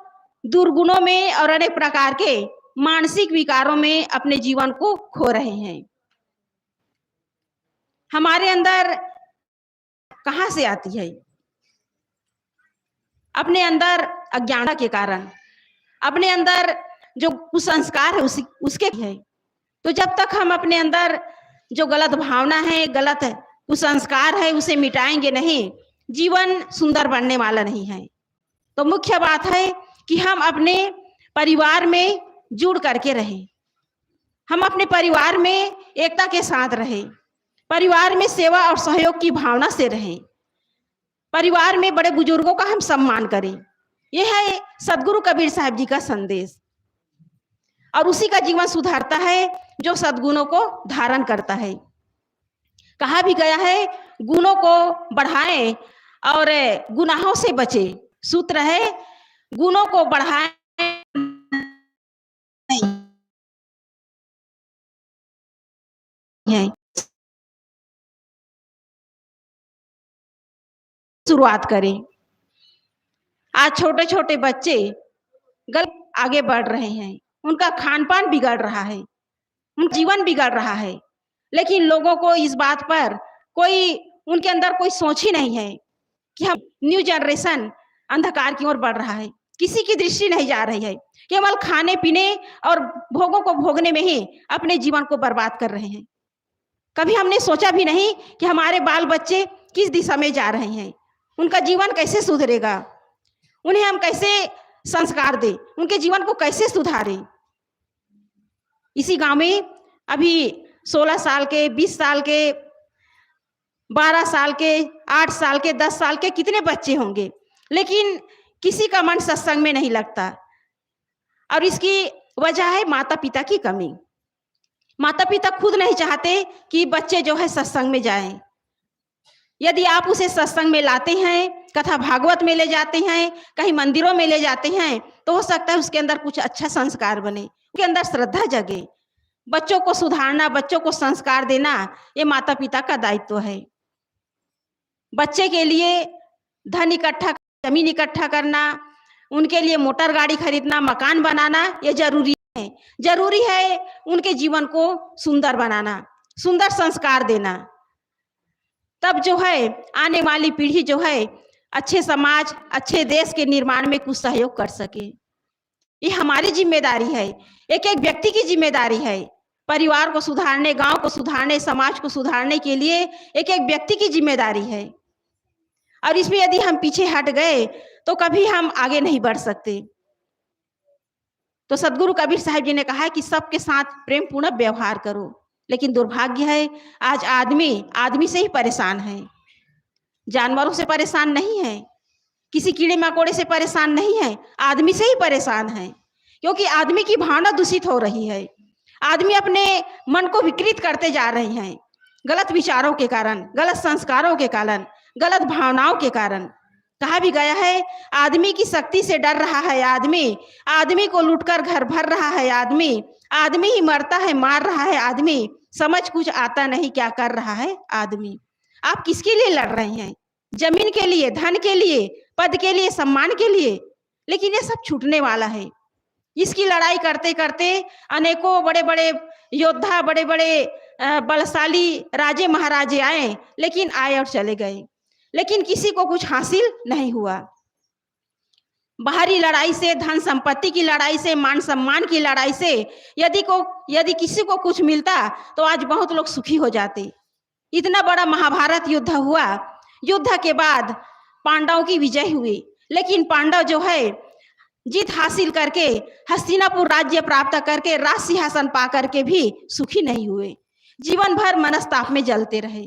दुर्गुणों में और अनेक प्रकार के मानसिक विकारों में अपने जीवन को खो रहे हैं। हमारे अंदर कहां से आती है? अपने अंदर अज्ञानता के कारण, अपने अंदर जो कुसंस्कार है उसके है। तो जब तक हम अपने अंदर जो गलत भावना है, गलत कुसंस्कार है, उसे मिटाएंगे नहीं, जीवन सुंदर बनने वाला नहीं है। तो मुख्य बात है कि हम अपने परिवार में जुड़ करके रहें, हम अपने परिवार में एकता के साथ रहें, परिवार में सेवा और सहयोग की भावना से रहें, परिवार में बड़े बुजुर्गों का हम सम्मान करें। यह है सदगुरु कबीर साहब जी का संदेश। और उसी का जीवन सुधारता है जो सद्गुणों को धारण करता है। कहा भी गया है, गुणों को बढ़ाएं और गुनाहों से बचे। सूत्र है, गुणों को बढ़ाएं नहीं, शुरुआत करें। आज छोटे छोटे बच्चे गलत आगे बढ़ रहे हैं, उनका खान पान बिगड़ रहा है, उनका जीवन बिगड़ रहा है, लेकिन लोगों को इस बात पर कोई, उनके अंदर कोई सोच ही नहीं है कि हम न्यू जनरेशन अंधकार की ओर बढ़ रहा है। किसी की दृष्टि नहीं जा रही है, केवल खाने पीने और भोगों को भोगने में ही अपने जीवन को बर्बाद कर रहे हैं। कभी हमने सोचा भी नहीं कि हमारे बाल बच्चे किस दिशा में जा रहे हैं, उनका जीवन कैसे सुधरेगा, उन्हें हम कैसे संस्कार दें, उनके जीवन को कैसे सुधारें। इसी गांव में अभी 16 साल के, 20 साल के, 12 साल के, 8 साल के, 10 साल के कितने बच्चे होंगे, लेकिन किसी का मन सत्संग में नहीं लगता, और इसकी वजह है माता पिता की कमी। माता पिता खुद नहीं चाहते कि बच्चे जो है सत्संग में जाएं। यदि आप उसे सत्संग में लाते हैं, कथा भागवत में ले जाते हैं, कहीं मंदिरों में ले जाते हैं, तो हो सकता है उसके अंदर कुछ अच्छा संस्कार बने, उसके अंदर श्रद्धा जगे। बच्चों को सुधारना, बच्चों को संस्कार देना, ये माता पिता का दायित्व है। बच्चे के लिए धन इकट्ठा, जमीन इकट्ठा करना, उनके लिए मोटर गाड़ी खरीदना, मकान बनाना, ये जरूरी है। जरूरी है उनके जीवन को सुंदर बनाना, सुंदर संस्कार देना। तब जो है आने वाली पीढ़ी जो है अच्छे समाज, अच्छे देश के निर्माण में कुछ सहयोग कर सके। ये हमारी जिम्मेदारी है, एक एक व्यक्ति की जिम्मेदारी है। परिवार को सुधारने, गांव को सुधारने, समाज को सुधारने के लिए एक एक व्यक्ति की जिम्मेदारी है। और इसमें यदि हम पीछे हट गए तो कभी हम आगे नहीं बढ़ सकते। तो सदगुरु कबीर साहब जी ने कहा है कि सबके साथ प्रेम पूर्ण व्यवहार करो। लेकिन दुर्भाग्य है आज आदमी से ही परेशान है, जानवरों से परेशान नहीं है, किसी कीड़े मकोड़े से परेशान नहीं है, आदमी से ही परेशान है। क्योंकि आदमी की भावना दूषित हो रही है। आदमी अपने मन को विकृत करते जा रहे हैं, गलत विचारों के कारण, गलत संस्कारों के कारण, गलत भावनाओं के कारण। कहा भी गया है, आदमी की शक्ति से डर रहा है आदमी को लूटकर घर भर रहा है आदमी ही मरता है, मार रहा है आदमी, समझ कुछ आता नहीं क्या कर रहा है आदमी। आप किसके लिए लड़ रहे हैं? जमीन के लिए, धन के लिए, पद के लिए, सम्मान के लिए। लेकिन ये सब छूटने वाला है। इसकी लड़ाई करते करते अनेकों बड़े बड़े योद्धा, बड़े बड़े बलशाली राजे महाराजे आए, लेकिन आए और चले गए, लेकिन किसी को कुछ हासिल नहीं हुआ। बाहरी लड़ाई से, धन संपत्ति की लड़ाई से, मान सम्मान की लड़ाई से यदि किसी को कुछ मिलता तो आज बहुत लोग सुखी हो जाते। इतना बड़ा महाभारत युद्ध हुआ, युद्ध के बाद पांडवों की विजय हुई, लेकिन पांडव जो है जीत हासिल करके, हस्तिनापुर राज्य प्राप्त करके, राज सिंहासन पा करके भी सुखी नहीं हुए, जीवन भर मनस्ताप में जलते रहे।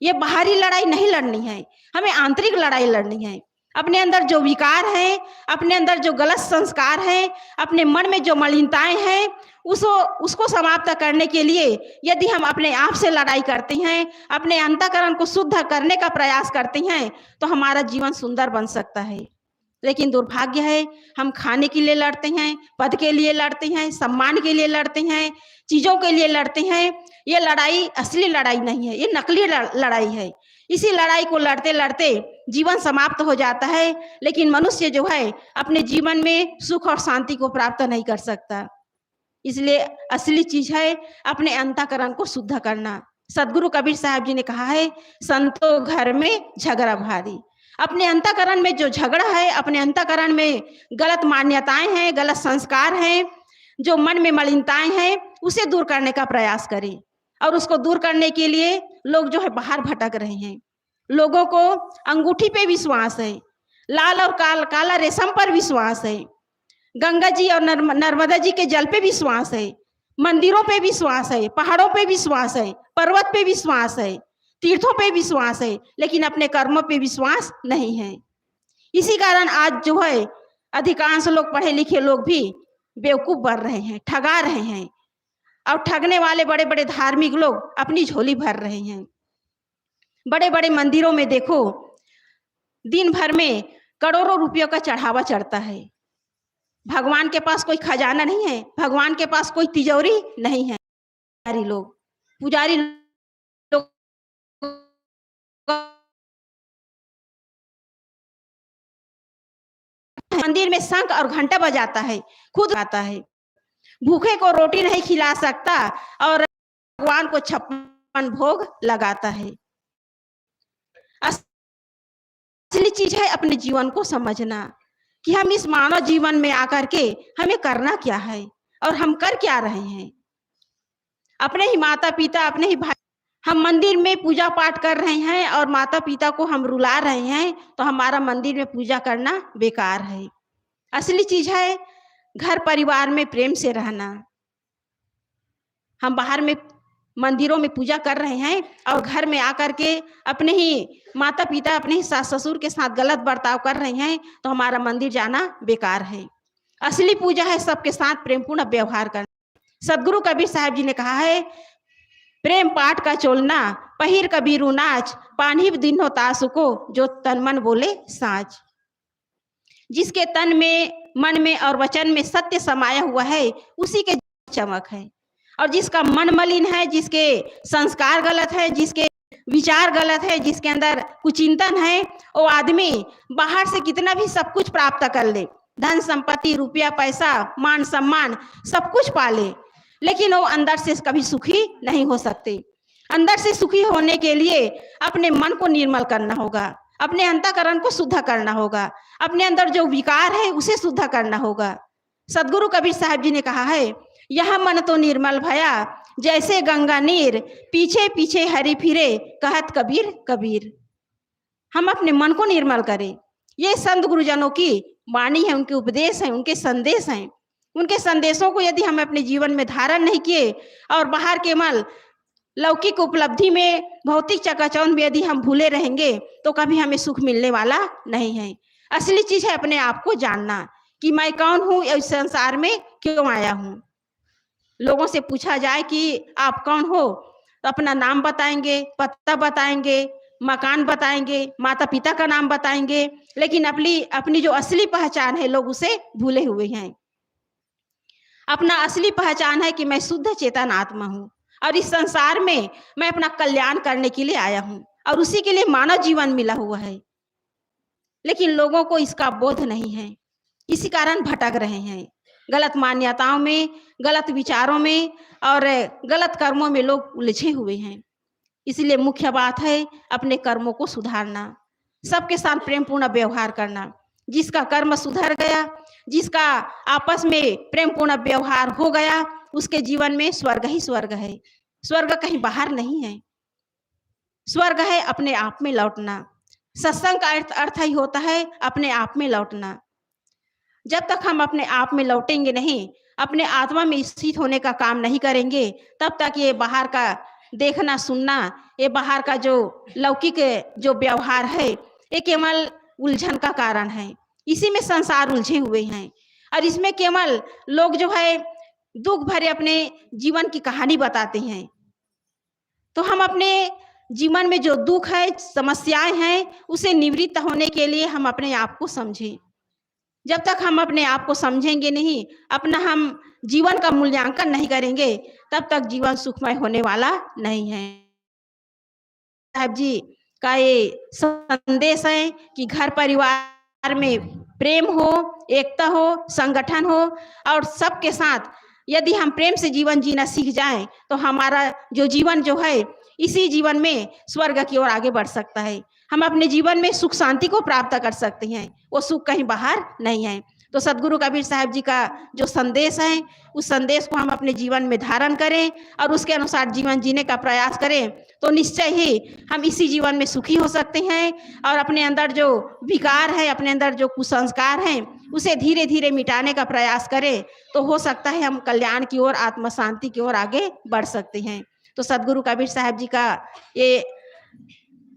ये बाहरी लड़ाई नहीं लड़नी है, हमें आंतरिक लड़ाई लड़नी है। अपने अंदर जो विकार है, अपने अंदर जो गलत संस्कार है, अपने मन में जो मलिनताएं हैं, उसको समाप्त करने के लिए यदि हम अपने आप से लड़ाई करते हैं, अपने अंतःकरण को शुद्ध करने का प्रयास करते हैं, तो हमारा जीवन सुंदर बन सकता है। लेकिन दुर्भाग्य है, हम खाने के लिए लड़ते हैं, पद के लिए लड़ते हैं, सम्मान के लिए लड़ते हैं, चीजों के लिए लड़ते हैं। ये लड़ाई असली लड़ाई नहीं है, ये नकली लड़ाई है। इसी लड़ाई को लड़ते लड़ते जीवन समाप्त हो जाता है, लेकिन मनुष्य जो है अपने जीवन में सुख और शांति को प्राप्त नहीं कर सकता। इसलिए असली चीज है अपने अंतःकरण को शुद्ध करना। सदगुरु कबीर साहब जी ने कहा है, संतो घर में झगड़ा भारी। अपने अंतःकरण में जो झगड़ा है, अपने अंतःकरण में गलत मान्यताएं हैं, गलत संस्कार हैं, जो मन में मलिनताएं हैं, उसे दूर करने का प्रयास करें। और उसको दूर करने के लिए लोग जो है बाहर भटक रहे हैं। लोगों को अंगूठी पे विश्वास है, लाल और काला रेशम पर विश्वास है, गंगा जी और नर्मदा जी के जल पे विश्वास है, मंदिरों पे विश्वास है, पहाड़ों पे विश्वास है, पर्वत पे विश्वास है, तीर्थों पे विश्वास है, लेकिन अपने कर्मों पे विश्वास नहीं है। इसी कारण आज जो है अधिकांश लोग, पढ़े लिखे लोग भी बेवकूफ बन रहे हैं, ठगा रहे हैं, और ठगने वाले बड़े बड़े धार्मिक लोग अपनी झोली भर रहे हैं। बड़े बड़े मंदिरों में देखो, दिन भर में करोड़ों रुपयों का चढ़ावा चढ़ता है। भगवान के पास कोई खजाना नहीं है, भगवान के पास कोई तिजोरी नहीं है। पुजारी लोग मंदिर में शंख और घंटा बजाता है, खुद आता है। भूखे को रोटी नहीं खिला सकता और भगवान को 56 भोग लगाता है। असली चीज है अपने जीवन को समझना कि हम इस मानव जीवन में आकर के हमें करना क्या है और हम कर क्या रहे हैं। अपने ही माता पिता, अपने ही भाई, हम मंदिर में पूजा पाठ कर रहे हैं और माता पिता को हम रुला रहे हैं, तो हमारा मंदिर में पूजा करना बेकार है। असली चीज है घर परिवार में प्रेम से रहना। हम बाहर में मंदिरों में पूजा कर रहे हैं और घर में आकर के अपने ही माता पिता, अपने ही सास ससुर के साथ गलत बर्ताव कर रहे हैं, तो हमारा मंदिर जाना बेकार है। असली पूजा है सबके साथ प्रेमपूर्ण व्यवहार करना। सदगुरु कबीर साहब जी ने कहा है, प्रेम पाठ का चोलना, पहिर कबीरू नाच, पानी दिन हो तासु को, जो तन मन बोले साच। जिसके तन में, मन में और वचन में सत्य समाया हुआ है, उसी के चमक है। और जिसका मन मलिन है, जिसके संस्कार गलत है, जिसके विचार गलत है, जिसके अंदर कुचिंतन है, वो आदमी बाहर से कितना भी सब कुछ प्राप्त कर ले, धन संपत्ति, रुपया पैसा, मान सम्मान सब कुछ पा ले, लेकिन वो अंदर से कभी सुखी नहीं हो सकते। अंदर से सुखी होने के लिए अपने मन को निर्मल करना होगा, अपने अंतःकरण को शुद्ध करना होगा, अपने अंदर जो विकार है उसे शुद्ध करना होगा। सदगुरु कबीर साहब जी ने कहा है, यह मन तो निर्मल भया, जैसे गंगा नीर, पीछे पीछे हरि फिरे, कहत कबीर कबीर। हम अपने मन को निर्मल करें। ये संत गुरुजनों की वाणी है, उनके उपदेश हैं, उनके संदेश हैं। उनके संदेशों को यदि हम अपने जीवन में धारण नहीं किए और बाहर केवल लौकिक उपलब्धि में, भौतिक चकाचौंध में यदि हम भूले रहेंगे, तो कभी हमें सुख मिलने वाला नहीं है। असली चीज है अपने आप को जानना कि मैं कौन हूँ, इस संसार में क्यों आया हूँ। लोगों से पूछा जाए कि आप कौन हो, तो अपना नाम बताएंगे, पता बताएंगे, मकान बताएंगे, माता पिता का नाम बताएंगे, लेकिन अपनी जो असली पहचान है लोग उसे भूले हुए हैं। अपना असली पहचान है कि मैं शुद्ध चेतन आत्मा हूँ और इस संसार में मैं अपना कल्याण करने के लिए आया हूँ और उसी के लिए मानव जीवन मिला हुआ है। लेकिन लोगों को इसका बोध नहीं है, इसी कारण भटक रहे हैं। गलत मान्यताओं में, गलत विचारों में और गलत कर्मों में लोग उलझे हुए हैं। इसलिए मुख्य बात है अपने कर्मों को सुधारना, सबके साथ प्रेमपूर्ण व्यवहार करना। जिसका कर्म सुधर गया, जिसका आपस में प्रेमपूर्ण व्यवहार हो गया, उसके जीवन में स्वर्ग ही स्वर्ग है। स्वर्ग कहीं बाहर नहीं है, स्वर्ग है अपने आप में लौटना। सत्संग का अर्थ ही होता है अपने आप में लौटना। जब तक हम अपने आप में लौटेंगे नहीं, अपने आत्मा में स्थित होने का काम नहीं करेंगे, तब तक ये बाहर का देखना सुनना, ये बाहर का जो लौकिक जो व्यवहार है, ये केवल उलझन का कारण है। इसी में संसार उलझे हुए हैं और इसमें केवल लोग जो है दुख भरे अपने जीवन की कहानी बताते हैं। तो हम अपने जीवन में जो दुख है, समस्याएं हैं, उसे निवृत्त होने के लिए हम अपने आप को समझें। जब तक हम अपने आप को समझेंगे नहीं, अपना हम जीवन का मूल्यांकन नहीं करेंगे, तब तक जीवन सुखमय होने वाला नहीं है। साहब जी का ये संदेश है कि घर परिवार में प्रेम हो, एकता हो, संगठन हो और सबके साथ यदि हम प्रेम से जीवन जीना सीख जाएं, तो हमारा जो जीवन जो है, इसी जीवन में स्वर्ग की ओर आगे बढ़ सकता है। हम अपने जीवन में सुख शांति को प्राप्त कर सकते हैं, वो सुख कहीं बाहर नहीं है। तो सदगुरु कबीर साहब जी का जो संदेश है, उस संदेश को हम अपने जीवन में धारण करें और उसके अनुसार जीवन जीने का प्रयास करें, तो निश्चय ही हम इसी जीवन में सुखी हो सकते हैं और अपने अंदर जो विकार है, अपने अंदर जो कुसंस्कार हैं, उसे धीरे धीरे मिटाने का प्रयास करें, तो हो सकता है हम कल्याण की ओर, आत्म शांति की ओर आगे बढ़ सकते हैं। तो सदगुरु कबीर साहब जी का ये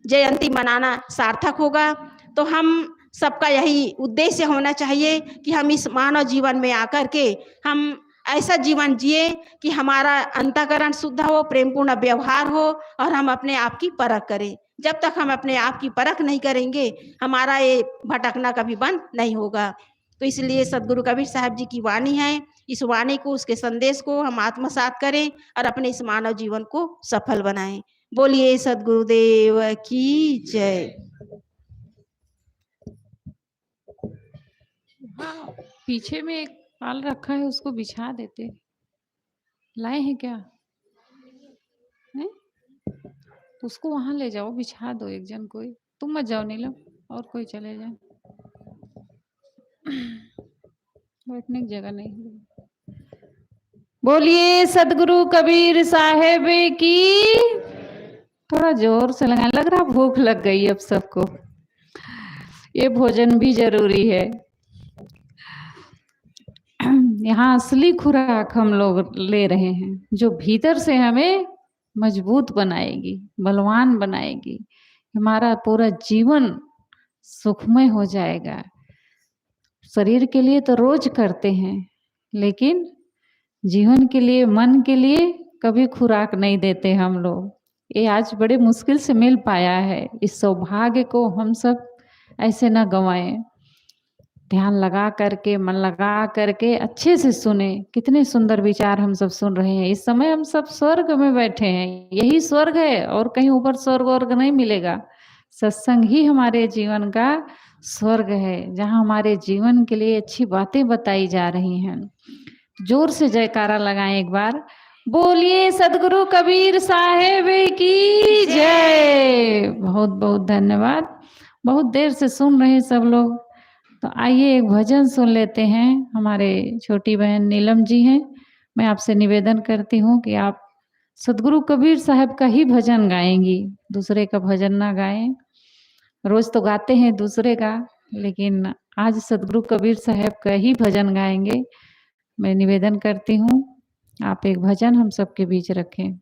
जयंती मनाना सार्थक होगा। तो हम सबका यही उद्देश्य होना चाहिए कि हम इस मानव जीवन में आकर के हम ऐसा जीवन जिए कि हमारा अंतःकरण शुद्ध हो, प्रेमपूर्ण व्यवहार हो और हम अपने आप की परख करें। जब तक हम अपने आप की परख नहीं करेंगे, हमारा ये भटकना कभी बंद नहीं होगा। तो इसलिए सदगुरु कबीर साहब जी की वाणी है, इस वाणी को, उसके संदेश को हम आत्मसात करें और अपने इस मानव जीवन को सफल बनाएं। बोलिए सदगुरुदेव की जय। हाँ, पीछे में एक पाल रखा है, उसको बिछा देते। लाए हैं क्या? नहीं? तो उसको वहां ले जाओ, बिछा दो एक जन कोई। तुम मत जाओ नीलम, और कोई चले जाए। बैठने की जगह नहीं। बोलिए सदगुरु कबीर साहेब की। थोड़ा जोर से लगाने लग रहा, भूख लग गई अब सबको। ये भोजन भी जरूरी है। यहाँ असली खुराक हम लोग ले रहे हैं, जो भीतर से हमें मजबूत बनाएगी, बलवान बनाएगी। हमारा पूरा जीवन सुखमय हो जाएगा। शरीर के लिए तो रोज करते हैं, लेकिन जीवन के लिए, मन के लिए कभी खुराक नहीं देते हम लोग। ये आज बड़े मुश्किल से मिल पाया है। इस सौभाग्य को हम सब ऐसे न गंवाएं। ध्यान लगा करके, मन लगा करके अच्छे से सुने। कितने सुंदर विचार हम सब सुन रहे हैं। इस समय हम सब स्वर्ग में बैठे हैं। यही स्वर्ग है, और कहीं ऊपर स्वर्ग वर्ग नहीं मिलेगा। सत्संग ही हमारे जीवन का स्वर्ग है, जहाँ हमारे जीवन के लिए अच्छी बातें बताई जा रही हैं। जोर से जयकारा लगाएं एक बार। बोलिए सदगुरु कबीर साहेब की जय। बहुत बहुत धन्यवाद। बहुत देर से सुन रहे हैं सब लोग, तो आइए एक भजन सुन लेते हैं। हमारे छोटी बहन नीलम जी हैं। मैं आपसे निवेदन करती हूँ कि आप सदगुरु कबीर साहब का ही भजन गाएंगी, दूसरे का भजन ना गाएं। रोज तो गाते हैं दूसरे का, लेकिन आज सदगुरु कबीर साहब का ही भजन गाएंगे। मैं निवेदन करती हूँ, आप एक भजन हम सबके बीच रखें।